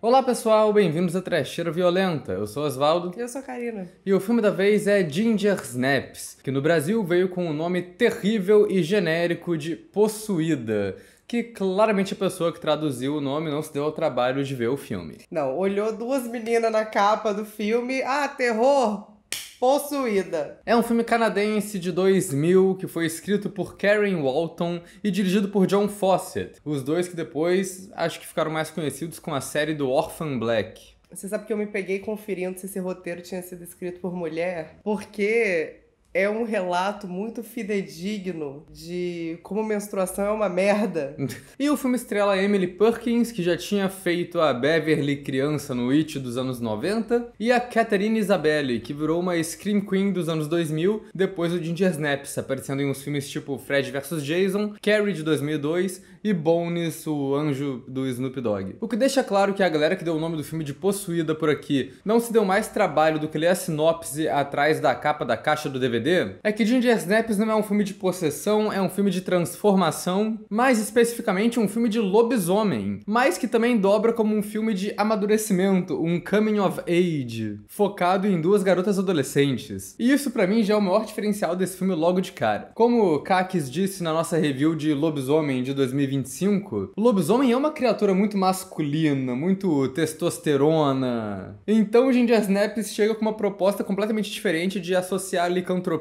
Olá pessoal, bem-vindos a Trecheira Violenta. Eu sou Osvaldo. Eu sou a Karina. E o filme da vez é Ginger Snaps, que no Brasil veio com o nome terrível e genérico de Possuída, que claramente a pessoa que traduziu o nome não se deu ao trabalho de ver o filme. Não, olhou duas meninas na capa do filme, terror, Possuída. É um filme canadense de 2000 que foi escrito por Karen Walton e dirigido por John Fawcett, os dois que depois acho que ficaram mais conhecidos com a série do Orphan Black. Você sabe que eu me peguei conferindo se esse roteiro tinha sido escrito por mulher? Porque é um relato muito fidedigno de como menstruação é uma merda. E o filme estrela Emily Perkins, que já tinha feito a Beverly criança no It dos anos 90, e a Catherine Isabelle, que virou uma Scream Queen dos anos 2000, depois do Ginger Snaps, aparecendo em uns filmes tipo Fred vs Jason, Carrie de 2002 e Bones, o anjo do Snoop Dogg. O que deixa claro que a galera que deu o nome do filme de Possuída por aqui não se deu mais trabalho do que ler a sinopse atrás da capa da caixa do DVD, é que Ginger Snaps não é um filme de possessão, é um filme de transformação, mais especificamente um filme de lobisomem, mas que também dobra como um filme de amadurecimento, um coming of age, focado em duas garotas adolescentes. E isso pra mim já é o maior diferencial desse filme logo de cara. Como o Kakis disse na nossa review de Lobisomem de 2025, o lobisomem é uma criatura muito masculina, muito testosterona. Então Ginger Snaps chega com uma proposta completamente diferente de associar a licantropia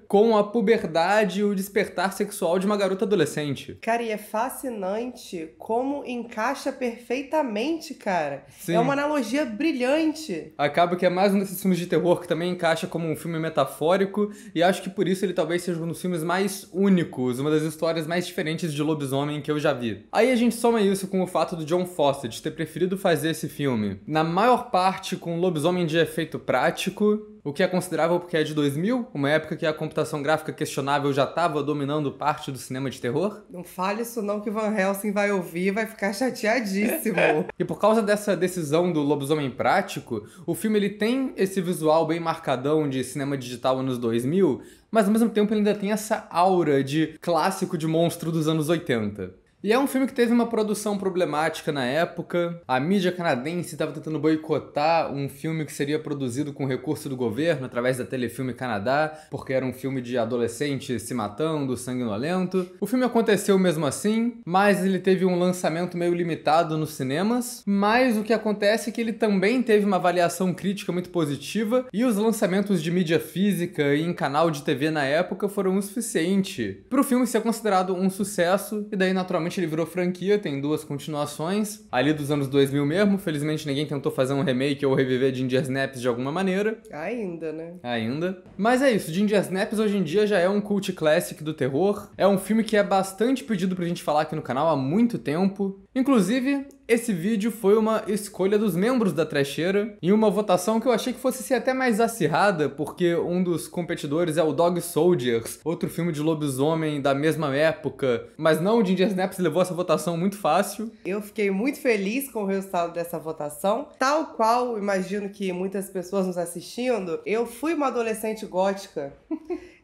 com a puberdade e o despertar sexual de uma garota adolescente. Cara, e é fascinante como encaixa perfeitamente, cara. Sim. É uma analogia brilhante. Acaba que é mais um desses filmes de terror que também encaixa como um filme metafórico, e acho que por isso ele talvez seja um dos filmes mais únicos, uma das histórias mais diferentes de lobisomem que eu já vi. Aí a gente soma isso com o fato do John Fawcett ter preferido fazer esse filme, na maior parte com lobisomem de efeito prático, o que é considerável porque é de 2000, uma época que a computação gráfica questionável já estava dominando parte do cinema de terror. Não fale isso não que Van Helsing vai ouvir e vai ficar chateadíssimo. E por causa dessa decisão do lobisomem prático, o filme ele tem esse visual bem marcadão de cinema digital anos 2000, mas ao mesmo tempo ele ainda tem essa aura de clássico de monstro dos anos 80. E é um filme que teve uma produção problemática na época. A mídia canadense estava tentando boicotar um filme que seria produzido com recurso do governo através da Telefilme Canadá, porque era um filme de adolescentes se matando, sanguinolento. O filme aconteceu mesmo assim, mas ele teve um lançamento meio limitado nos cinemas. Mas o que acontece é que ele também teve uma avaliação crítica muito positiva, e os lançamentos de mídia física e em canal de TV na época foram o suficiente para o filme ser considerado um sucesso, e daí naturalmente ele virou franquia, tem duas continuações, ali dos anos 2000 mesmo. Felizmente ninguém tentou fazer um remake ou reviver Ginger Snaps de alguma maneira. Ainda, né? Ainda. Mas é isso, Ginger Snaps hoje em dia já é um cult classic do terror. É um filme que é bastante pedido pra gente falar aqui no canal há muito tempo. Inclusive, esse vídeo foi uma escolha dos membros da Trecheira, em uma votação que eu achei que fosse ser até mais acirrada, porque um dos competidores é o Dog Soldiers, outro filme de lobisomem da mesma época, mas não, o Ginger Snaps levou essa votação muito fácil. Eu fiquei muito feliz com o resultado dessa votação, tal qual imagino que muitas pessoas nos assistindo, eu fui uma adolescente gótica,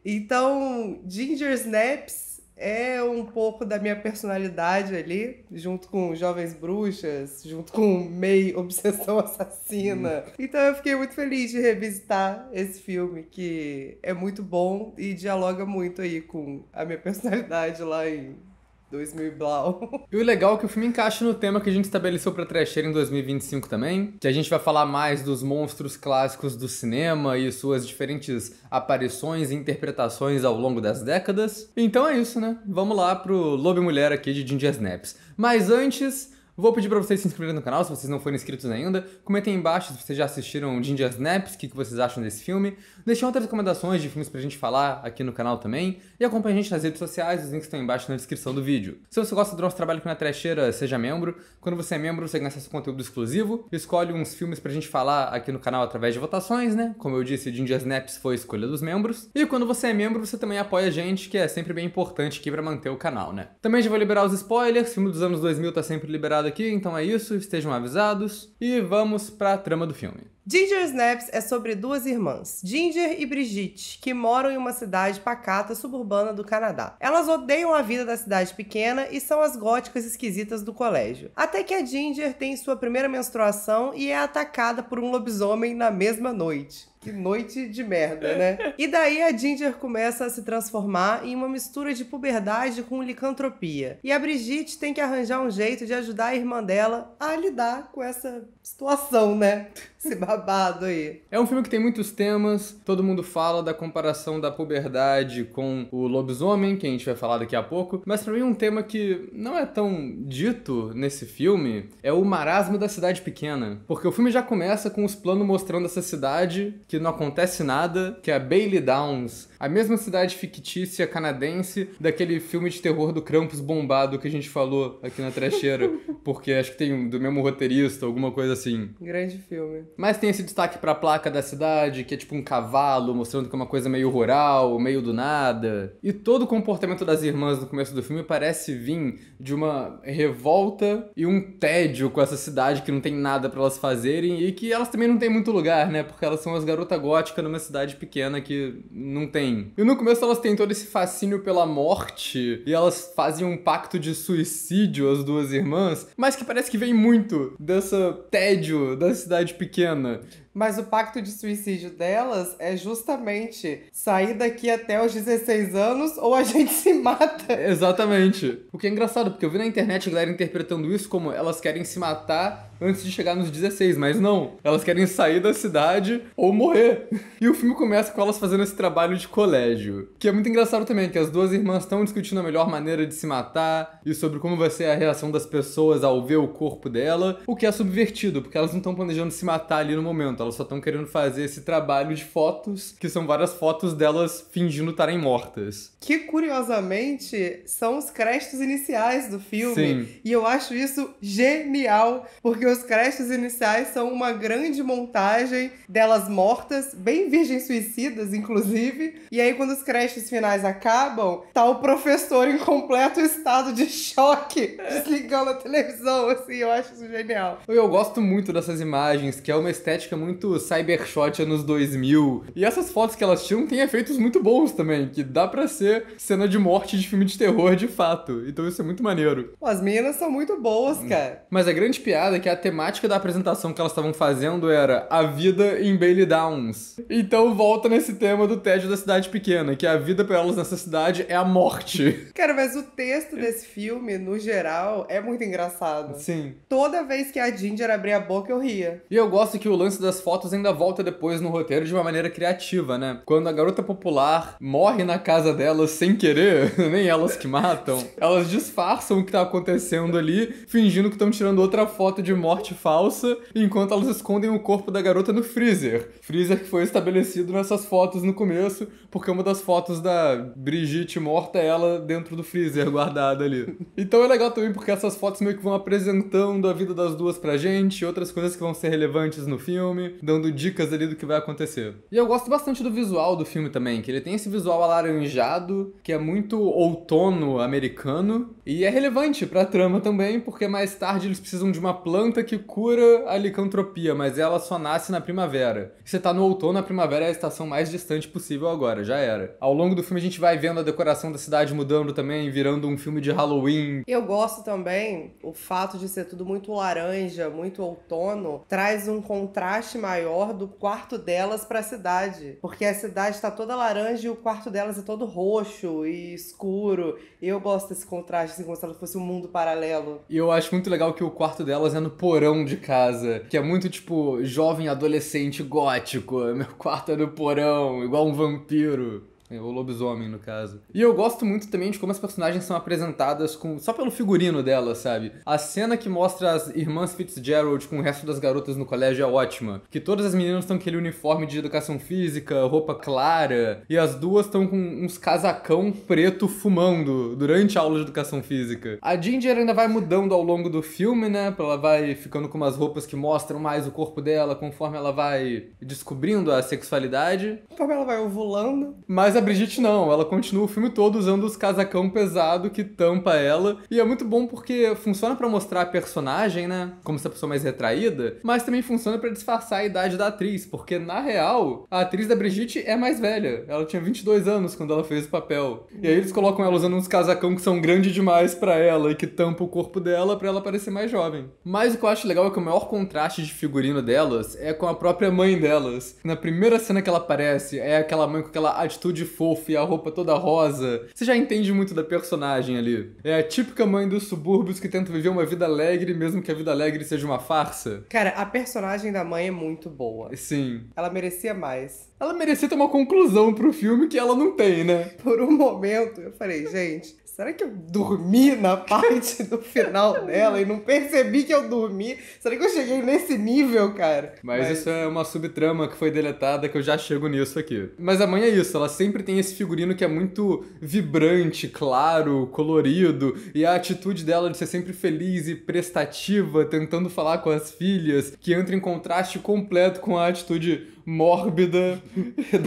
então Ginger Snaps é um pouco da minha personalidade ali, junto com Jovens Bruxas, junto com May, Obsessão Assassina. Então eu fiquei muito feliz de revisitar esse filme, que é muito bom e dialoga muito aí com a minha personalidade lá em 2000 e blau. E o legal é que o filme encaixa no tema que a gente estabeleceu pra Trecheira em 2025 também, que a gente vai falar mais dos monstros clássicos do cinema e suas diferentes aparições e interpretações ao longo das décadas. Então é isso, né? Vamos lá pro Lobo e Mulher aqui de Ginger Snaps. Mas antes, vou pedir pra vocês se inscreverem no canal, se vocês não forem inscritos ainda. Comentem aí embaixo se vocês já assistiram Ginger Snaps, o que vocês acham desse filme. Deixem outras recomendações de filmes pra gente falar aqui no canal também. E acompanhe a gente nas redes sociais, os links estão embaixo na descrição do vídeo. Se você gosta do nosso trabalho aqui na Trecheira, seja membro. Quando você é membro, você ganha acesso a conteúdo exclusivo. Escolhe uns filmes pra gente falar aqui no canal através de votações, né? Como eu disse, Ginger Snaps foi a escolha dos membros. E quando você é membro, você também apoia a gente, que é sempre bem importante aqui pra manter o canal, né? Também já vou liberar os spoilers, filme dos anos 2000 tá sempre liberado aqui, então é isso, estejam avisados. E vamos pra trama do filme. Ginger Snaps é sobre duas irmãs, Ginger e Brigitte, que moram em uma cidade pacata suburbana do Canadá. Elas odeiam a vida da cidade pequena e são as góticas esquisitas do colégio. Até que a Ginger tem sua primeira menstruação e é atacada por um lobisomem na mesma noite. Que noite de merda, né? E daí a Ginger começa a se transformar em uma mistura de puberdade com licantropia. E a Brigitte tem que arranjar um jeito de ajudar a irmã dela a lidar com essa situação, né? Esse babado aí. É um filme que tem muitos temas, todo mundo fala da comparação da puberdade com o lobisomem, que a gente vai falar daqui a pouco, mas pra mim um tema que não é tão dito nesse filme é o marasmo da cidade pequena. Porque o filme já começa com os planos mostrando essa cidade que não acontece nada, que é a Bailey Downs, a mesma cidade fictícia canadense daquele filme de terror do Krampus bombado que a gente falou aqui na trecheira, porque acho que tem do mesmo roteirista, alguma coisa assim. Grande filme. Mas tem esse destaque pra placa da cidade, que é tipo um cavalo, mostrando que é uma coisa meio rural, meio do nada. E todo o comportamento das irmãs no começo do filme parece vir de uma revolta e um tédio com essa cidade que não tem nada pra elas fazerem e que elas também não têm muito lugar, né? Porque elas são as garotas góticas numa cidade pequena que não tem. E no começo elas têm todo esse fascínio pela morte e elas fazem um pacto de suicídio, as duas irmãs, mas que parece que vem muito dessa tédio da cidade pequena. Mas o pacto de suicídio delas é justamente sair daqui até os 16 anos ou a gente se mata. Exatamente. O que é engraçado, porque eu vi na internet a galera interpretando isso como elas querem se matar antes de chegar nos 16, mas não. Elas querem sair da cidade ou morrer. E o filme começa com elas fazendo esse trabalho de colégio. Que é muito engraçado também, que as duas irmãs estão discutindo a melhor maneira de se matar e sobre como vai ser a reação das pessoas ao ver o corpo dela, o que é subvertido, porque elas não estão planejando se matar ali no momento, elas só estão querendo fazer esse trabalho de fotos, que são várias fotos delas fingindo estarem mortas. Que, curiosamente, são os créditos iniciais do filme. Sim. E eu acho isso genial, porque os créditos iniciais são uma grande montagem delas mortas, bem virgens suicidas, inclusive. E aí, quando os créditos finais acabam, tá o professor em completo estado de choque, desligando a televisão, assim, eu acho isso genial. Eu gosto muito dessas imagens, que é uma estética muito cybershot anos 2000. E essas fotos que elas tiram têm efeitos muito bons também, que dá pra ser cena de morte de filme de terror de fato. Então isso é muito maneiro. Pô, as meninas são muito boas, cara. Mas a grande piada é que a temática da apresentação que elas estavam fazendo era a vida em Bailey Downs. Então volta nesse tema do tédio da cidade pequena, que a vida pra elas nessa cidade é a morte. Cara, mas o texto desse filme, no geral, é muito engraçado. Sim. Toda vez que a Ginger abria a boca, eu ria. E eu gosto que o lance das fotos ainda volta depois no roteiro de uma maneira criativa, né? Quando a garota popular morre na casa delas sem querer, nem elas que matam, elas disfarçam o que tá acontecendo ali, fingindo que estão tirando outra foto de morte falsa, enquanto elas escondem o corpo da garota no freezer. Freezer que foi estabelecido nessas fotos no começo, porque uma das fotos da Brigitte morta é ela dentro do freezer, guardada ali. Então é legal também porque essas fotos meio que vão apresentando a vida das duas pra gente, outras coisas que vão ser relevantes no filme, dando dicas ali do que vai acontecer. E eu gosto bastante do visual do filme também, que ele tem esse visual alaranjado, que é muito outono americano, e é relevante pra trama também, porque mais tarde eles precisam de uma planta que cura a licantropia, mas ela só nasce na primavera. E você tá no outono, a primavera é a estação mais distante possível agora, já era. Ao longo do filme a gente vai vendo a decoração da cidade mudando também, virando um filme de Halloween. Eu gosto também, o fato de ser tudo muito laranja, muito outono, traz um contraste maior do quarto delas pra cidade. Porque a cidade tá toda laranja e o quarto delas é todo roxo e escuro. E eu gosto desse contraste, assim, como se ela fosse um mundo paralelo. E eu acho muito legal que o quarto delas é no porão de casa, que é muito, tipo, jovem adolescente gótico. Meu quarto é no porão, igual um vampiro. O lobisomem, no caso. E eu gosto muito também de como as personagens são apresentadas só pelo figurino delas, sabe? A cena que mostra as irmãs Fitzgerald com o resto das garotas no colégio é ótima. Que todas as meninas estão com aquele uniforme de educação física, roupa clara, e as duas estão com uns casacão preto fumando durante a aula de educação física. A Ginger ainda vai mudando ao longo do filme, né? Ela vai ficando com umas roupas que mostram mais o corpo dela conforme ela vai descobrindo a sexualidade. Como ela vai ovulando. Mas Mas a Brigitte não, ela continua o filme todo usando os casacão pesado que tampa ela. E é muito bom porque funciona pra mostrar a personagem, né? Como se a pessoa mais retraída, mas também funciona pra disfarçar a idade da atriz, porque na real, a atriz da Brigitte é mais velha. Ela tinha 22 anos quando ela fez o papel. E aí eles colocam ela usando uns casacão que são grandes demais pra ela e que tampa o corpo dela pra ela parecer mais jovem. Mas o que eu acho legal é que o maior contraste de figurino delas é com a própria mãe delas. Na primeira cena que ela aparece, é aquela mãe com aquela atitude fofa e a roupa toda rosa. Você já entende muito da personagem ali. É a típica mãe dos subúrbios que tenta viver uma vida alegre, mesmo que a vida alegre seja uma farsa. Cara, a personagem da mãe é muito boa. Sim. Ela merecia mais. Ela merecia ter uma conclusão pro filme que ela não tem, né? Por um momento, eu falei, gente, será que eu dormi na parte do final dela e não percebi que eu dormi? Será que eu cheguei nesse nível, cara? Mas isso é uma subtrama que foi deletada, que eu já chego nisso aqui. Mas a mãe é isso, ela sempre tem esse figurino que é muito vibrante, claro, colorido, e a atitude dela de ser sempre feliz e prestativa, tentando falar com as filhas, que entra em contraste completo com a atitude mórbida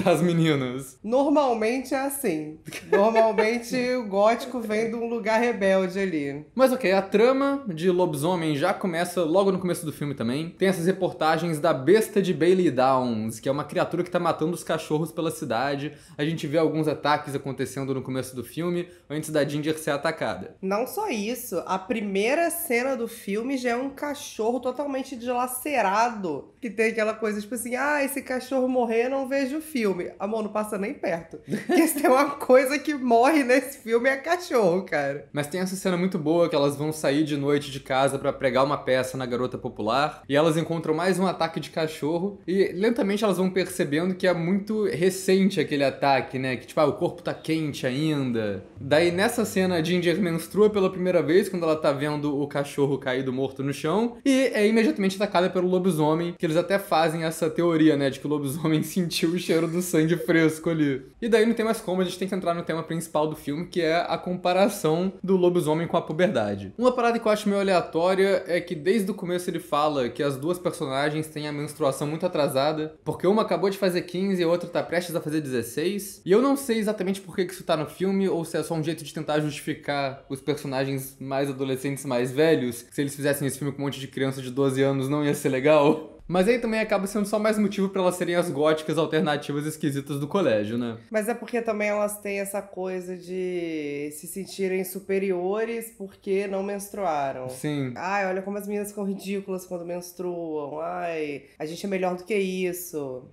das meninas. Normalmente é assim. Normalmente o gótico vem de um lugar rebelde ali. Mas ok, a trama de Lobisomem já começa logo no começo do filme também. Tem essas reportagens da besta de Bailey Downs, que é uma criatura que tá matando os cachorros pela cidade. A gente vê alguns ataques acontecendo no começo do filme, antes da Ginger ser atacada. Não só isso, a primeira cena do filme já é um cachorro totalmente dilacerado. Que tem aquela coisa tipo assim, esse cachorro morrer, não vejo o filme. Amor, não passa nem perto. Porque se tem uma coisa que morre nesse filme é cachorro, cara. Mas tem essa cena muito boa que elas vão sair de noite de casa pra pregar uma peça na Garota Popular e elas encontram mais um ataque de cachorro e lentamente elas vão percebendo que é muito recente aquele ataque, né? Que tipo, o corpo tá quente ainda. Daí nessa cena a Ginger menstrua pela primeira vez quando ela tá vendo o cachorro caído morto no chão e é imediatamente atacada pelo lobisomem, que eles até fazem essa teoria, né? De que o lobisomem sentiu o cheiro do sangue fresco ali. E daí não tem mais como, a gente tem que entrar no tema principal do filme, que é a comparação do lobisomem com a puberdade. Uma parada que eu acho meio aleatória é que desde o começo ele fala que as duas personagens têm a menstruação muito atrasada, porque uma acabou de fazer 15 e a outra tá prestes a fazer 16. E eu não sei exatamente por que isso tá no filme, ou se é só um jeito de tentar justificar os personagens mais adolescentes, mais velhos. Se eles fizessem esse filme com um monte de criança de 12 anos, não ia ser legal. Mas aí também acaba sendo só mais motivo pra elas serem as góticas alternativas esquisitas do colégio, né? Mas é porque também elas têm essa coisa de se sentirem superiores porque não menstruaram. Sim. Ai, olha como as meninas ficam ridículas quando menstruam. Ai, a gente é melhor do que isso.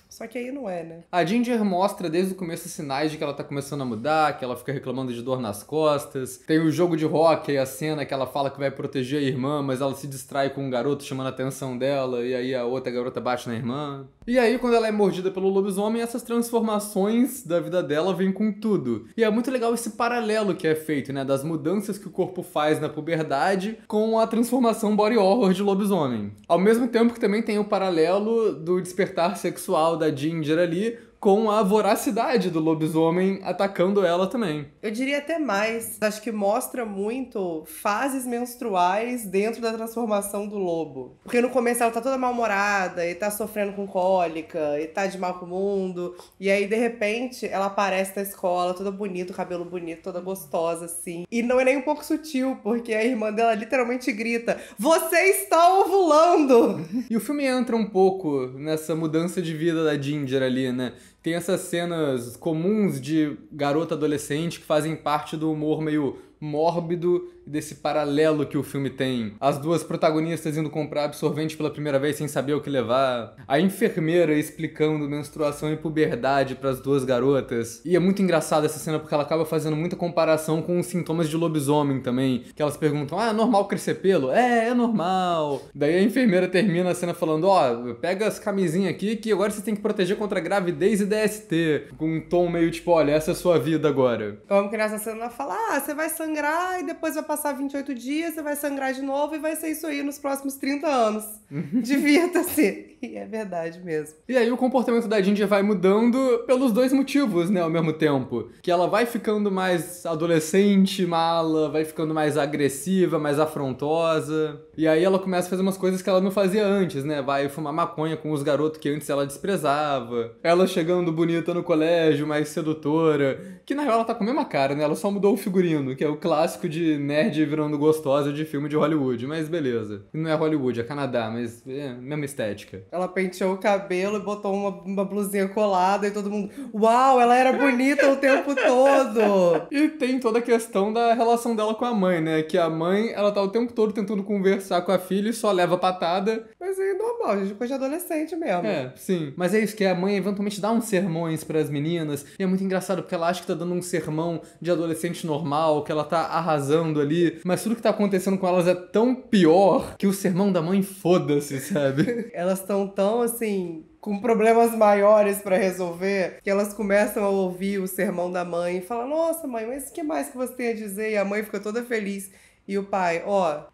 Só que aí não é, né? A Ginger mostra desde o começo sinais de que ela tá começando a mudar, que ela fica reclamando de dor nas costas. Tem o jogo de hóquei, a cena que ela fala que vai proteger a irmã, mas ela se distrai com um garoto chamando a atenção dela, e aí a outra garota bate na irmã. E aí, quando ela é mordida pelo lobisomem, essas transformações da vida dela vêm com tudo. E é muito legal esse paralelo que é feito, né? Das mudanças que o corpo faz na puberdade com a transformação body horror de lobisomem. Ao mesmo tempo que também tem o paralelo do despertar sexual da Ginger ali, com a voracidade do lobisomem atacando ela também. Eu diria até mais. Acho que mostra muito fases menstruais dentro da transformação do lobo. Porque no começo ela tá toda mal-humorada, e tá sofrendo com cólica, e tá de mal com o mundo. E aí, de repente, ela aparece na escola, toda bonita, cabelo bonito, toda gostosa, assim. E não é nem um pouco sutil, porque a irmã dela literalmente grita: "Você está ovulando!" E o filme entra um pouco nessa mudança de vida da Ginger ali, né? Tem essas cenas comuns de garota adolescente que fazem parte do humor meio mórbido desse paralelo que o filme tem. As duas protagonistas indo comprar absorvente pela primeira vez sem saber o que levar. A enfermeira explicando menstruação e puberdade para as duas garotas. E é muito engraçada essa cena porque ela acaba fazendo muita comparação com os sintomas de lobisomem também. Que elas perguntam, é normal crescer pelo? É normal. Daí a enfermeira termina a cena falando, pega as camisinhas aqui que agora você tem que proteger contra gravidez e DST. Com um tom meio tipo, olha, essa é a sua vida agora. Eu amo que nessa cena ela fala, você vai sangrar sangrar e depois vai passar 28 dias, você vai sangrar de novo e vai ser isso aí nos próximos 30 anos. Divirta-se. E é verdade mesmo. E aí o comportamento da Ginger vai mudando pelos dois motivos, né, ao mesmo tempo. Que ela vai ficando mais adolescente, mala, vai ficando mais agressiva, mais afrontosa. E aí ela começa a fazer umas coisas que ela não fazia antes, né? Vai fumar maconha com os garotos que antes ela desprezava. Ela chegando bonita no colégio, mais sedutora. Que na real ela tá com a mesma cara, né? Ela só mudou o figurino, que é o clássico de nerd virando gostosa de filme de Hollywood. Mas beleza. Não é Hollywood, é Canadá, mas é a mesma estética. Ela penteou o cabelo e botou uma blusinha colada e todo mundo... Uau, ela era bonita o tempo todo! E tem toda a questão da relação dela com a mãe, né? Que a mãe, ela tá o tempo todo tentando conversar com a filha e só leva patada. Mas é normal, gente, coisa de adolescente mesmo. É, sim. Mas é isso, que a mãe eventualmente dá uns sermões pras meninas. E é muito engraçado, porque ela acha que tá dando um sermão de adolescente normal, que ela tá arrasando ali. Mas tudo que tá acontecendo com elas é tão pior que o sermão da mãe foda-se, sabe? Elas estão tão, assim, com problemas maiores pra resolver, que elas começam a ouvir o sermão da mãe e falam, nossa, mãe, mas o que mais que você tem a dizer? E a mãe fica toda feliz. E o pai,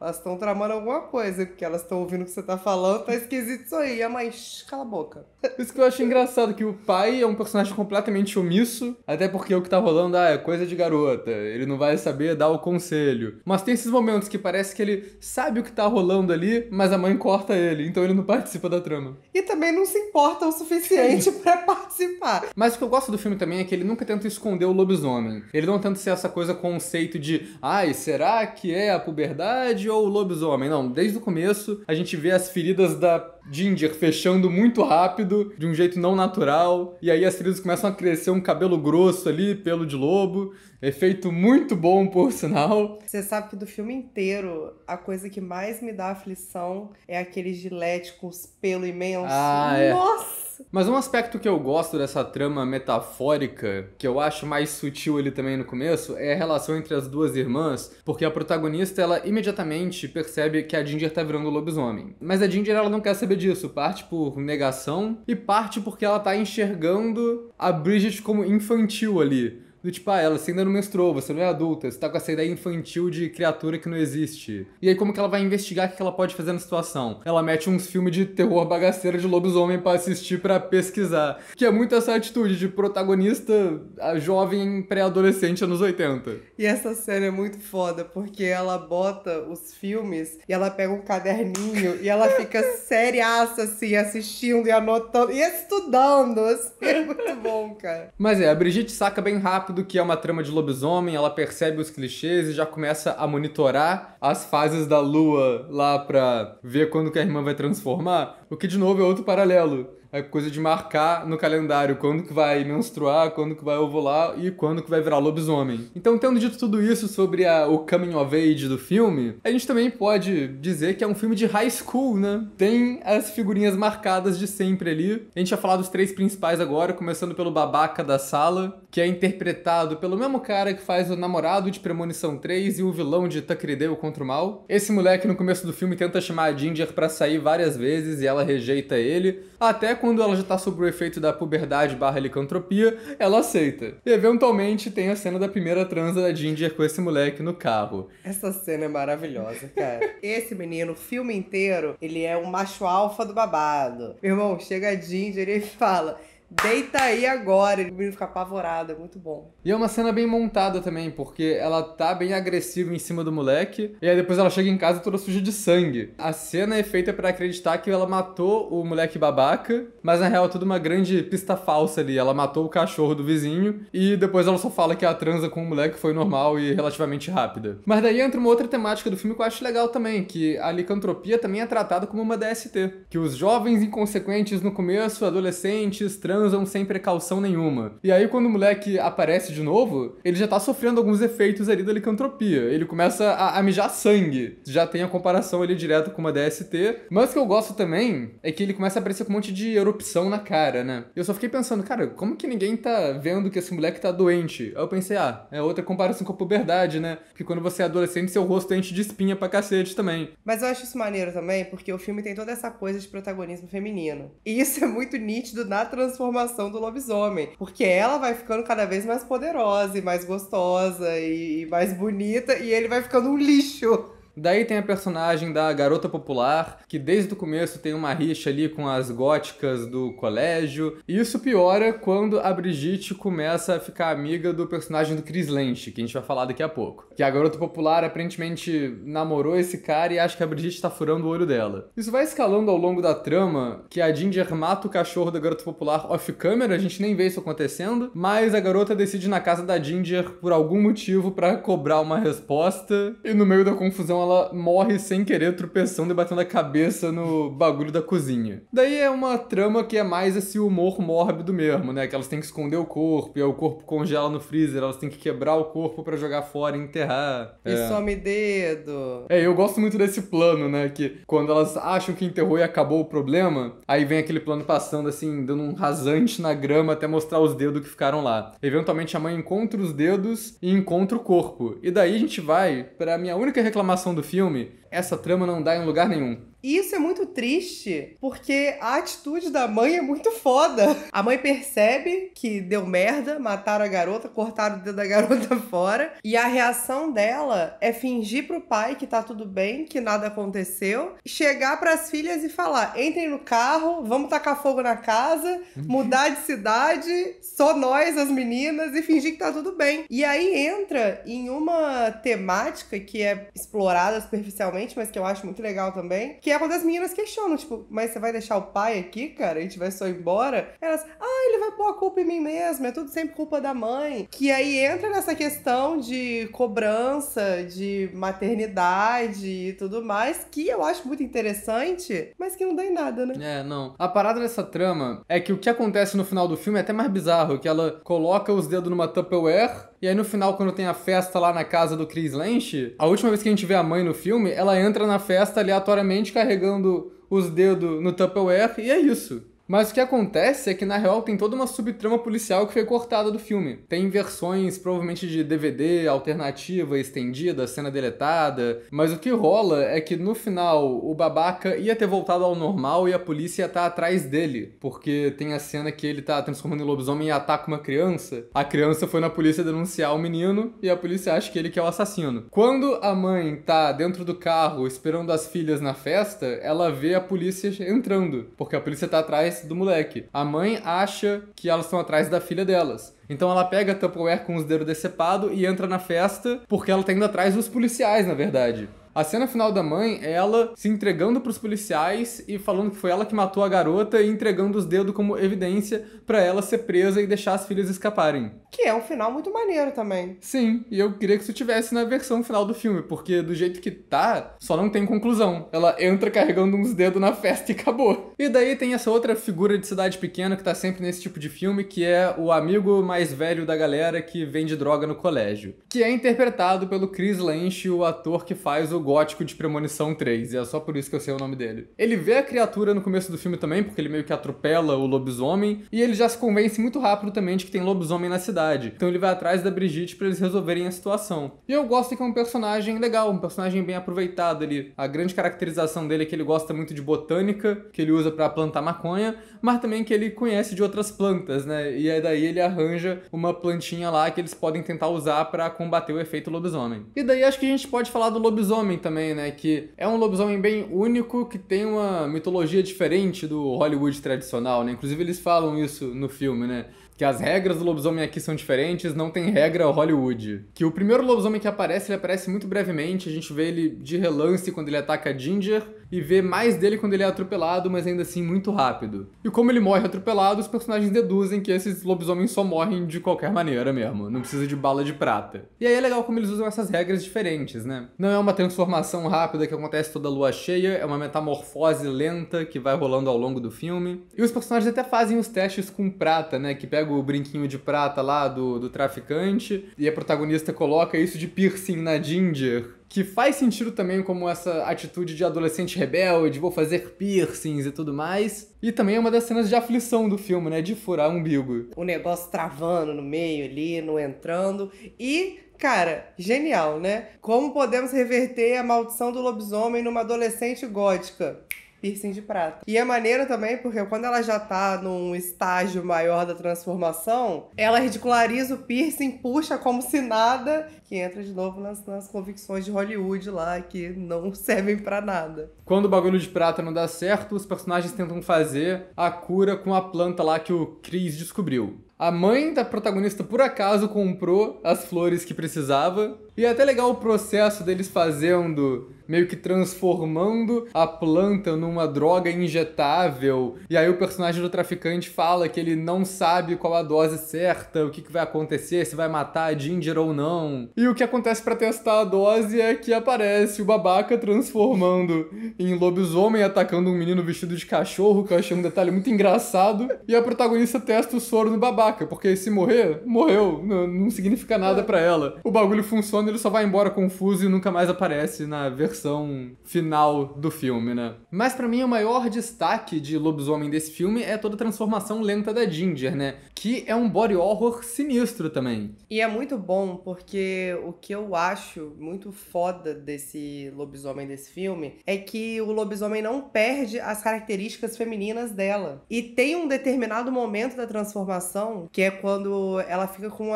elas estão tramando alguma coisa, porque elas estão ouvindo o que você tá falando, tá esquisito isso aí. E a mãe, cala a boca. Isso que eu acho engraçado, que o pai é um personagem completamente omisso, até porque o que tá rolando, é coisa de garota, ele não vai saber dar o conselho. Mas tem esses momentos que parece que ele sabe o que tá rolando ali, mas a mãe corta ele, então ele não participa da trama. E também não se importa o suficiente pra participar. Mas o que eu gosto do filme também é que ele nunca tenta esconder o lobisomem. Ele não tenta ser essa coisa conceito de, será que é a puberdade ou o lobisomem? Não, desde o começo a gente vê as feridas da Ginger fechando muito rápido, de um jeito não natural, e aí as feridas começam a crescer um cabelo grosso ali, pelo de lobo, efeito muito bom, por sinal. Você sabe que do filme inteiro, a coisa que mais me dá aflição é aquele gilete com os pelos imensos. Nossa! Mas um aspecto que eu gosto dessa trama metafórica, que eu acho mais sutil ali também no começo, é a relação entre as duas irmãs, porque a protagonista, ela imediatamente percebe que a Ginger tá virando lobisomem. Mas a Ginger, ela não quer saber disso, parte por negação e parte porque ela tá enxergando a Bridget como infantil ali. Do tipo, você ainda não menstruou, você não é adulta, você tá com essa ideia infantil de criatura que não existe. E aí como que ela vai investigar o que ela pode fazer na situação? Ela mete uns filmes de terror bagaceiro de lobisomem pra assistir, pra pesquisar. Que é muito essa atitude de protagonista a jovem pré-adolescente anos 80. E essa cena é muito foda, porque ela bota os filmes e ela pega um caderninho e ela fica seriaça, assim, assistindo e anotando e estudando, assim. É muito bom, cara. Mas a Brigitte saca bem rápido que é uma trama de lobisomem, ela percebe os clichês e já começa a monitorar as fases da lua lá pra ver quando que a irmã vai transformar, o que de novo é outro paralelo. É coisa de marcar no calendário quando que vai menstruar, quando que vai ovular e quando que vai virar lobisomem. Então, tendo dito tudo isso sobre o coming of age do filme, a gente também pode dizer que é um filme de high school, né? Tem as figurinhas marcadas de sempre ali. A gente vai falar dos três principais agora, começando pelo babaca da sala, que é interpretado pelo mesmo cara que faz o namorado de Premonição 3 e o vilão de Tucker e Dale contra o Mal. Esse moleque no começo do filme tenta chamar a Ginger pra sair várias vezes e ela rejeita ele, até quando ela já tá sob o efeito da puberdade / licantropia, ela aceita. E eventualmente tem a cena da primeira transa da Ginger com esse moleque no carro. Essa cena é maravilhosa, cara. Esse menino, o filme inteiro, ele é um macho alfa do babado. Meu irmão, chega a Ginger e ele fala... Deita aí agora, e o menino fica apavorado, é muito bom. E é uma cena bem montada também, porque ela tá bem agressiva em cima do moleque, e aí depois ela chega em casa toda suja de sangue. A cena é feita pra acreditar que ela matou o moleque babaca, mas na real é tudo uma grande pista falsa ali. Ela matou o cachorro do vizinho, e depois ela só fala que a transa com o moleque foi normal e relativamente rápida. Mas daí entra uma outra temática do filme que eu acho legal também, que a licantropia também é tratada como uma DST. Que os jovens inconsequentes no começo, adolescentes, transam sem precaução nenhuma. E aí quando o moleque aparece de novo, ele já tá sofrendo alguns efeitos ali da licantropia. Ele começa a mijar sangue. Já tem a comparação ali direto com uma DST. Mas o que eu gosto também é que ele começa a aparecer com um monte de erupção na cara, né? Eu só fiquei pensando, cara, como que ninguém tá vendo que esse moleque tá doente? Aí eu pensei, é outra comparação com a puberdade, né? Porque quando você é adolescente, seu rosto enche de espinha pra cacete também. Mas eu acho isso maneiro também, porque o filme tem toda essa coisa de protagonismo feminino. E isso é muito nítido na transformação transformação do lobisomem. Porque ela vai ficando cada vez mais poderosa e mais gostosa e mais bonita, e ele vai ficando um lixo. Daí tem a personagem da garota popular, que desde o começo tem uma rixa ali com as góticas do colégio. E isso piora quando a Brigitte começa a ficar amiga do personagem do Chris Lange, que a gente vai falar daqui a pouco. Que a garota popular aparentemente namorou esse cara e acha que a Brigitte tá furando o olho dela. Isso vai escalando ao longo da trama, que a Ginger mata o cachorro da garota popular off-camera, a gente nem vê isso acontecendo, mas a garota decide ir na casa da Ginger por algum motivo pra cobrar uma resposta, e no meio da confusão ela morre sem querer, tropeçando e batendo a cabeça no bagulho da cozinha. Daí é uma trama que é mais esse humor mórbido mesmo, né? Que elas têm que esconder o corpo, e aí o corpo congela no freezer, elas têm que quebrar o corpo pra jogar fora e enterrar. E some dedo. Eu gosto muito desse plano, né? Que quando elas acham que enterrou e acabou o problema, aí vem aquele plano passando assim, dando um rasante na grama até mostrar os dedos que ficaram lá. Eventualmente a mãe encontra os dedos e encontra o corpo. E daí a gente vai pra minha única reclamação do filme: essa trama não dá em lugar nenhum. E isso é muito triste, porque a atitude da mãe é muito foda. A mãe percebe que deu merda, mataram a garota, cortaram o dedo da garota fora, e a reação dela é fingir pro pai que tá tudo bem, que nada aconteceu, chegar pras filhas e falar: entrem no carro, vamos tacar fogo na casa, mudar de cidade, só nós, as meninas, e fingir que tá tudo bem. E aí entra em uma temática que é explorada superficialmente, mas que eu acho muito legal também, que é quando as meninas questionam, tipo, mas você vai deixar o pai aqui, cara? A gente vai só embora? Elas, ele vai pôr a culpa em mim mesmo, é tudo sempre culpa da mãe. Que aí entra nessa questão de cobrança, de maternidade e tudo mais, que eu acho muito interessante, mas que não dá em nada, né? Não. A parada dessa trama é que o que acontece no final do filme é até mais bizarro, que ela coloca os dedos numa Tupperware, e aí no final, quando tem a festa lá na casa do Chris Lange, a última vez que a gente vê a mãe no filme, ela entra na festa aleatoriamente carregando os dedos no Tupperware, e é isso. Mas o que acontece é que, na real, tem toda uma subtrama policial que foi cortada do filme. Tem versões, provavelmente, de DVD, alternativa, estendida, cena deletada. Mas o que rola é que, no final, o babaca ia ter voltado ao normal e a polícia ia estar atrás dele. Porque tem a cena que ele tá transformando em lobisomem e ataca uma criança. A criança foi na polícia denunciar o menino e a polícia acha que ele que é o assassino. Quando a mãe tá dentro do carro esperando as filhas na festa, ela vê a polícia entrando. Porque a polícia tá atrás do moleque. A mãe acha que elas estão atrás da filha delas. Então ela pega a Tupperware com os dedos decepados e entra na festa porque ela tá indo atrás dos policiais, na verdade. A cena final da mãe é ela se entregando pros policiais e falando que foi ela que matou a garota e entregando os dedos como evidência pra ela ser presa e deixar as filhas escaparem. Que é um final muito maneiro também. Sim, e eu queria que isso tivesse na versão final do filme, porque do jeito que tá, só não tem conclusão. Ela entra carregando uns dedos na festa e acabou. E daí tem essa outra figura de cidade pequena que tá sempre nesse tipo de filme, que é o amigo mais velho da galera que vende droga no colégio. Que é interpretado pelo Chris Lange, o ator que faz o gótico de Premonição 3, e é só por isso que eu sei o nome dele. Ele vê a criatura no começo do filme também, porque ele meio que atropela o lobisomem, e ele já se convence muito rápido também de que tem lobisomem na cidade. Então ele vai atrás da Brigitte pra eles resolverem a situação. E eu gosto que é um personagem legal, um personagem bem aproveitado ali. A grande caracterização dele é que ele gosta muito de botânica, que ele usa pra plantar maconha, mas também que ele conhece de outras plantas, né? E aí daí ele arranja uma plantinha lá que eles podem tentar usar pra combater o efeito lobisomem. E daí acho que a gente pode falar do lobisomem também, né? Que é um lobisomem bem único, que tem uma mitologia diferente do Hollywood tradicional, né? Inclusive eles falam isso no filme, né? Que as regras do lobisomem aqui são diferentes, não tem regra Hollywood. Que o primeiro lobisomem que aparece, ele aparece muito brevemente, a gente vê ele de relance quando ele ataca a Ginger, e vê mais dele quando ele é atropelado, mas ainda assim muito rápido. E como ele morre atropelado, os personagens deduzem que esses lobisomens só morrem de qualquer maneira mesmo, não precisa de bala de prata. E aí é legal como eles usam essas regras diferentes, né? Não é uma transformação rápida que acontece toda lua cheia, é uma metamorfose lenta que vai rolando ao longo do filme. E os personagens até fazem os testes com prata, né? Que pega o brinquinho de prata lá do traficante, e a protagonista coloca isso de piercing na Ginger, que faz sentido também como essa atitude de adolescente rebelde, vou fazer piercings e tudo mais. E também é uma das cenas de aflição do filme, né? De furar o umbigo. O negócio travando no meio ali, não entrando. E, cara, genial, né? Como podemos reverter a maldição do lobisomem numa adolescente gótica? piercing de prata. E é maneiro também porque quando ela já tá num estágio maior da transformação, ela ridiculariza o piercing, puxa como se nada, que entra de novo nas convicções de Hollywood lá, que não servem pra nada. Quando o bagulho de prata não dá certo, os personagens tentam fazer a cura com a planta lá que o Chris descobriu. A mãe da protagonista, por acaso, comprou as flores que precisava. E é até legal o processo deles fazendo, meio que transformando a planta numa droga injetável. E aí o personagem do traficante fala que ele não sabe qual a dose certa, o que vai acontecer, se vai matar a Ginger ou não. E o que acontece pra testar a dose é que aparece o babaca transformando em lobisomem, atacando um menino vestido de cachorro, que eu achei um detalhe muito engraçado. E a protagonista testa o soro no babaca, porque se morrer, morreu. Não significa nada pra ela. O bagulho funciona, ele só vai embora confuso e nunca mais aparece na versão final do filme, né? Mas pra mim o maior destaque de lobisomem desse filme é toda a transformação lenta da Ginger, né? Que é um body horror sinistro também. E é muito bom porque o que eu acho muito foda desse lobisomem desse filme é que o lobisomem não perde as características femininas dela. E tem um determinado momento da transformação que é quando ela fica com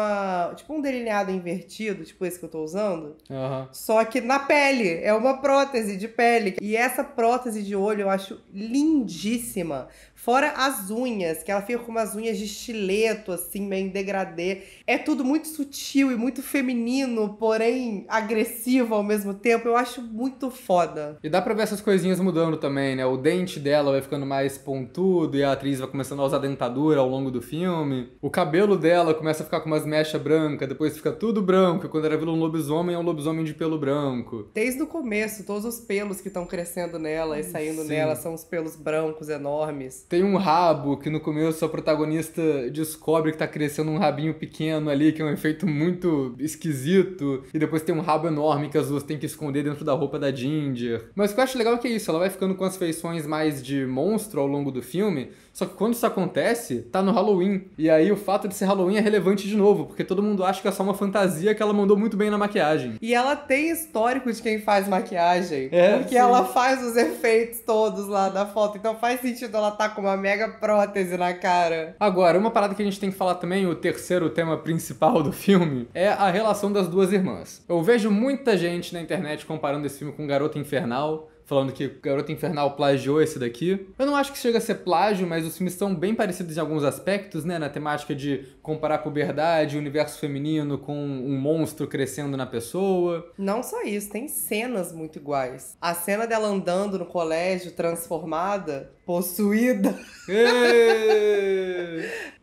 tipo um delineado invertido, tipo esse que eu tô usando. Uhum. Só que na pele, é uma prótese de pele. E essa prótese de olho eu acho lindíssima. Fora as unhas, que ela fica com umas unhas de estileto, assim, meio em degradê. É tudo muito sutil e muito feminino, porém agressivo ao mesmo tempo. Eu acho muito foda. E dá pra ver essas coisinhas mudando também, né? O dente dela vai ficando mais pontudo e a atriz vai começando a usar dentadura ao longo do filme. O cabelo dela começa a ficar com umas mechas brancas, depois fica tudo branco. E quando ela vira um lobisomem, é um lobisomem de pelo branco. Desde o começo, todos os pelos que estão crescendo nela e saindo nela são os pelos brancos enormes. Tem um rabo que no começo a protagonista descobre que tá crescendo um rabinho pequeno ali, que é um efeito muito esquisito. E depois tem um rabo enorme que as duas têm que esconder dentro da roupa da Ginger. Mas o que eu acho legal é que é isso, ela vai ficando com as feições mais de monstro ao longo do filme. Só que quando isso acontece, tá no Halloween. E aí o fato de ser Halloween é relevante de novo, porque todo mundo acha que é só uma fantasia que ela mandou muito bem na maquiagem. E ela tem histórico de quem faz maquiagem. Porque sim. ela faz os efeitos todos lá da foto. Então faz sentido ela tá com uma mega prótese na cara. Agora, uma parada que a gente tem que falar também, o terceiro tema principal do filme, é a relação das duas irmãs. Eu vejo muita gente na internet comparando esse filme com Garota Infernal, falando que Garota Infernal plagiou esse daqui. Eu não acho que chega a ser plágio, mas os filmes são bem parecidos em alguns aspectos, né? Na temática de comparar a puberdade, o universo feminino com um monstro crescendo na pessoa. Não só isso, tem cenas muito iguais. A cena dela andando no colégio, transformada, possuída.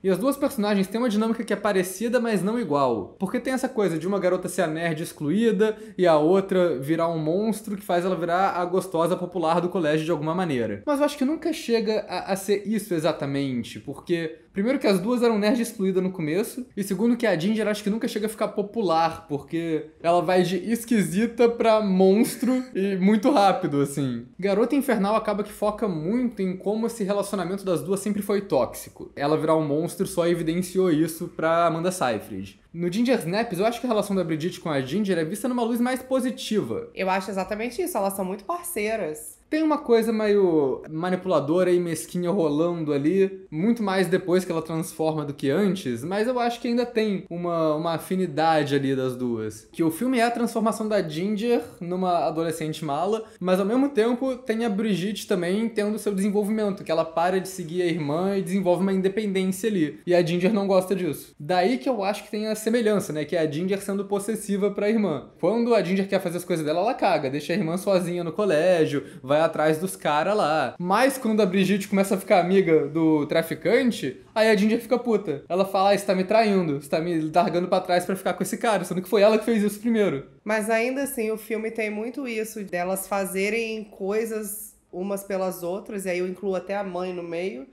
E as duas personagens têm uma dinâmica que é parecida, mas não igual. Porque tem essa coisa de uma garota ser a nerd excluída e a outra virar um monstro que faz ela virar a gostosa popular do colégio de alguma maneira. Mas eu acho que nunca chega a ser isso exatamente, porque primeiro que as duas eram nerd excluída no começo, e segundo que a Ginger acho que nunca chega a ficar popular, porque ela vai de esquisita pra monstro e muito rápido, assim. Garota Infernal acaba que foca muito em como esse relacionamento das duas sempre foi tóxico. Ela virar um monstro só evidenciou isso pra Amanda Seyfried. No Ginger Snaps, eu acho que a relação da Brigitte com a Ginger é vista numa luz mais positiva. Eu acho exatamente isso, elas são muito parceiras. Tem uma coisa meio manipuladora e mesquinha rolando ali, muito mais depois que ela transforma do que antes, mas eu acho que ainda tem uma afinidade ali das duas. Que o filme é a transformação da Ginger numa adolescente mala, mas ao mesmo tempo tem a Brigitte também tendo seu desenvolvimento, que ela para de seguir a irmã e desenvolve uma independência ali. E a Ginger não gosta disso. Daí que eu acho que tem a semelhança, né? Que é a Ginger sendo possessiva pra irmã. Quando a Ginger quer fazer as coisas dela, ela caga, deixa a irmã sozinha no colégio, vai atrás dos caras lá. Mas quando a Brigitte começa a ficar amiga do traficante, aí a Ginger fica puta. Ela fala, você tá me traindo, você tá me largando pra trás pra ficar com esse cara, sendo que foi ela que fez isso primeiro. Mas ainda assim, o filme tem muito isso, delas fazerem coisas umas pelas outras, e aí eu incluo até a mãe no meio,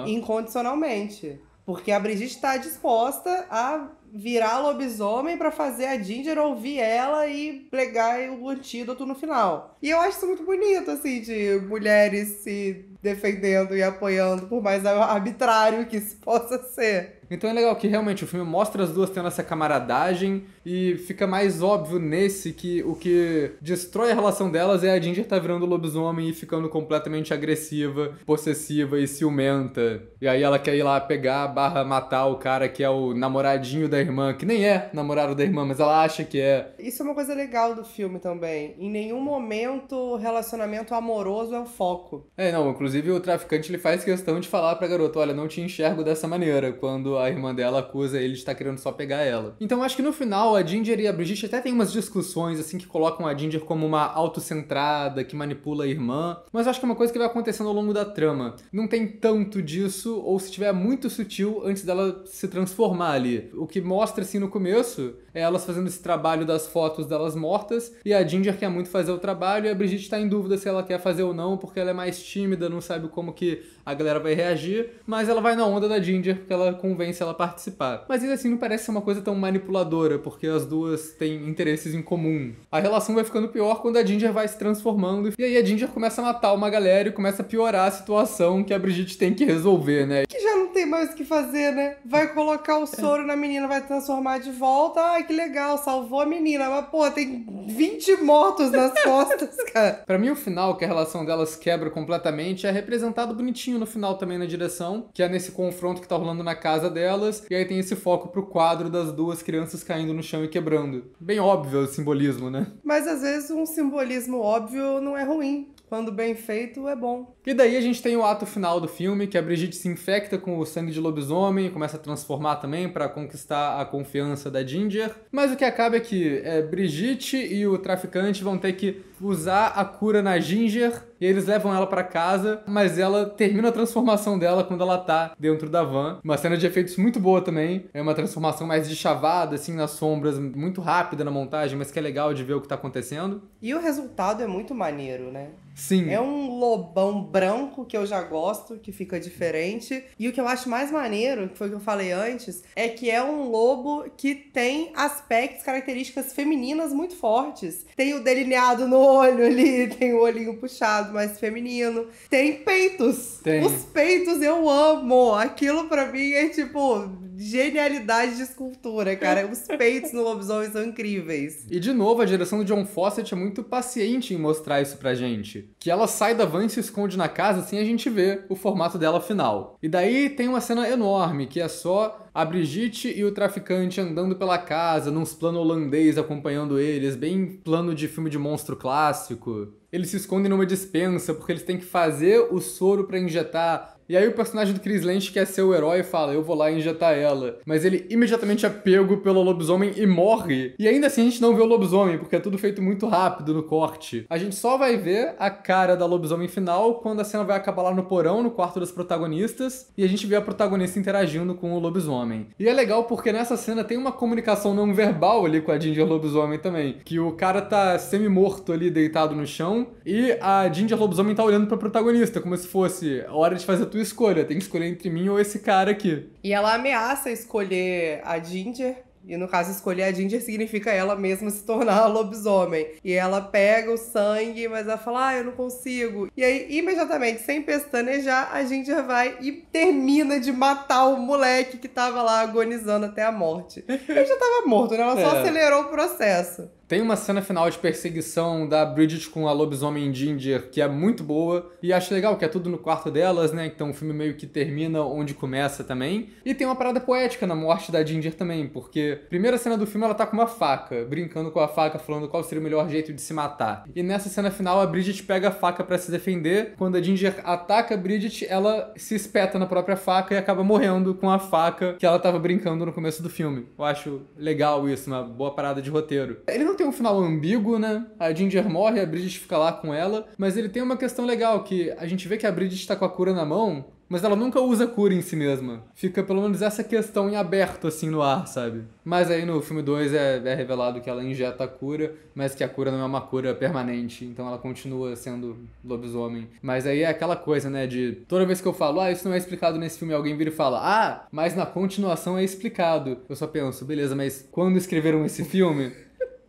incondicionalmente. Porque a Brigitte tá disposta a virar lobisomem pra fazer a Ginger ouvir ela e pregar o antídoto no final. E eu acho isso muito bonito, assim, de mulheres se defendendo e apoiando, por mais arbitrário que isso possa ser. Então é legal que realmente o filme mostra as duas tendo essa camaradagem e fica mais óbvio nesse que o que destrói a relação delas é a Ginger tá virando lobisomem e ficando completamente agressiva, possessiva e ciumenta. E aí ela quer ir lá pegar, matar o cara que é o namoradinho da irmã, que nem é namorado da irmã, mas ela acha que é. Isso é uma coisa legal do filme também. Em nenhum momento o relacionamento amoroso é o foco. Não, inclusive o traficante ele faz questão de falar pra garota, olha, não te enxergo dessa maneira, quando a irmã dela acusa ele de estar querendo só pegar ela. Então acho que no final a Ginger e a Brigitte até tem umas discussões assim que colocam a Ginger como uma autocentrada, que manipula a irmã, mas acho que é uma coisa que vai acontecendo ao longo da trama. Não tem tanto disso, ou se tiver muito sutil antes dela se transformar ali. O que mostra assim no começo é elas fazendo esse trabalho das fotos delas mortas, e a Ginger quer muito fazer o trabalho, e a Brigitte tá em dúvida se ela quer fazer ou não, porque ela é mais tímida, não sabe como que a galera vai reagir, mas ela vai na onda da Ginger, porque ela convence ela a participar. Mas ainda assim não parece ser uma coisa tão manipuladora, porque as duas têm interesses em comum. A relação vai ficando pior quando a Ginger vai se transformando, e aí a Ginger começa a matar uma galera e começa a piorar a situação que a Brigitte tem que resolver, né? Que já não tem mais o que fazer, né? Vai colocar o soro na menina, vai transformar de volta. Ai, que legal, salvou a menina. Mas, pô, tem 20 mortos nas costas, cara. Pra mim, o final, que a relação delas quebra completamente, é representado bonitinho no final também na direção, que é nesse confronto que tá rolando na casa delas, e aí tem esse foco pro quadro das duas crianças caindo no chão e quebrando. Bem óbvio o simbolismo, né? Mas às vezes um simbolismo óbvio não é ruim. Quando bem feito, é bom. E daí a gente tem o ato final do filme, que a Brigitte se infecta com o sangue de lobisomem e começa a transformar também pra conquistar a confiança da Ginger. Mas o que acaba é que Brigitte e o traficante vão ter que usar a cura na Ginger e eles levam ela pra casa, mas ela termina a transformação dela quando ela tá dentro da van. Uma cena de efeitos muito boa também. É uma transformação mais de chavada, assim, nas sombras, muito rápida na montagem, mas que é legal de ver o que tá acontecendo. E o resultado é muito maneiro, né? Sim. É um lobão branco que eu já gosto, que fica diferente. E o que eu acho mais maneiro, que foi o que eu falei antes, é que é um lobo que tem aspectos, características femininas muito fortes. Tem o delineado no olho ali, tem o olhinho puxado, mais feminino. Tem peitos. Tem. Os peitos eu amo. Aquilo pra mim é tipo genialidade de escultura, cara. Os peitos no lobisomem são incríveis. E de novo, a direção do John Fawcett é muito paciente em mostrar isso pra gente. Que ela sai da van e se esconde na casa, assim a gente vê o formato dela final. E daí tem uma cena enorme, que é só a Brigitte e o traficante andando pela casa, num plano holandês acompanhando eles, bem plano de filme de monstro clássico. Eles se escondem numa despensa porque eles têm que fazer o soro pra injetar. E aí o personagem do Chris Lynch quer ser o herói e fala, eu vou lá injetar ela. Mas ele imediatamente é pego pelo lobisomem e morre. E ainda assim a gente não vê o lobisomem, porque é tudo feito muito rápido no corte. A gente só vai ver a cara da lobisomem final quando a cena vai acabar lá no porão, no quarto das protagonistas, e a gente vê a protagonista interagindo com o lobisomem. E é legal porque nessa cena tem uma comunicação não verbal ali com a Ginger lobisomem também. Que o cara tá semi-morto ali, deitado no chão, e a Ginger lobisomem tá olhando pra protagonista, como se fosse a hora de fazer a tua escolha, tem que escolher entre mim ou esse cara aqui. E ela ameaça escolher a Ginger. E no caso, escolher a Ginger significa ela mesma se tornar lobisomem. E ela pega o sangue, mas ela fala, eu não consigo. E aí, imediatamente, sem pestanejar, a Ginger vai e termina de matar o moleque que tava lá agonizando até a morte. Ele já tava morto, né? Ela só acelerou o processo. Tem uma cena final de perseguição da Bridget com a lobisomem Ginger que é muito boa. E acho legal que é tudo no quarto delas, né? Então o filme meio que termina onde começa também. E tem uma parada poética na morte da Ginger também. Porque a primeira cena do filme ela tá com uma faca, brincando com a faca, falando qual seria o melhor jeito de se matar. E nessa cena final a Bridget pega a faca pra se defender. Quando a Ginger ataca a Bridget, ela se espeta na própria faca e acaba morrendo com a faca que ela tava brincando no começo do filme. Eu acho legal isso, uma boa parada de roteiro. Ele não tem um final ambíguo, né? A Ginger morre, a Bridget fica lá com ela, mas ele tem uma questão legal, que a gente vê que a Bridget tá com a cura na mão, mas ela nunca usa a cura em si mesma. Fica pelo menos essa questão em aberto, assim, no ar, sabe? Mas aí no filme 2 é revelado que ela injeta a cura, mas que a cura não é uma cura permanente, então ela continua sendo lobisomem. Mas aí é aquela coisa, né, de toda vez que eu falo, isso não é explicado nesse filme, alguém vira e fala, mas na continuação é explicado. Eu só penso, beleza, mas quando escreveram esse filme...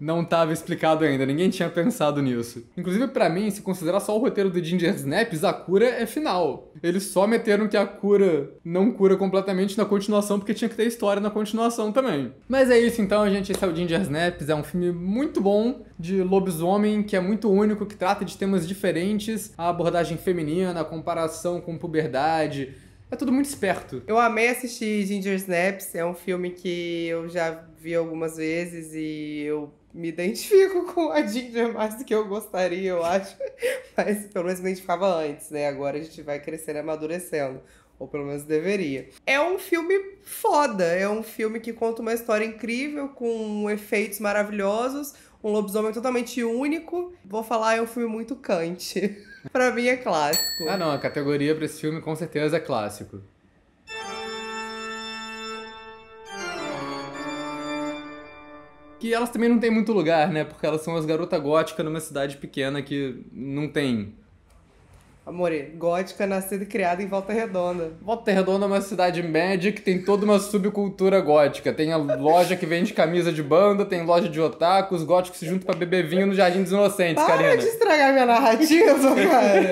não estava explicado ainda, ninguém tinha pensado nisso. Inclusive, pra mim, se considerar só o roteiro do Ginger Snaps, a cura é final. Eles só meteram que a cura não cura completamente na continuação, porque tinha que ter história na continuação também. Mas é isso então, gente, esse é o Ginger Snaps, é um filme muito bom de lobisomem, que é muito único, que trata de temas diferentes, a abordagem feminina, a comparação com puberdade, é tudo muito esperto. Eu amei assistir Ginger Snaps, é um filme que eu já vi algumas vezes e eu me identifico com a Ginger mais do que eu gostaria, eu acho. Mas pelo menos me identificava antes, né? Agora a gente vai crescendo e amadurecendo. Ou pelo menos deveria. É um filme foda. É um filme que conta uma história incrível, com efeitos maravilhosos, um lobisomem totalmente único. Vou falar, é um filme muito Kant. Pra mim é clássico. Ah não, a categoria pra esse filme com certeza é clássico. Que elas também não têm muito lugar, né? Porque elas são as garotas góticas numa cidade pequena que não tem. Amore, gótica, nascida e criada em Volta Redonda. Volta Redonda é uma cidade média que tem toda uma subcultura gótica. Tem a loja que vende camisa de banda, tem loja de otaku, os góticos se juntam pra beber vinho no Jardim dos Inocentes, Para Karina. de estragar minha narrativa, cara.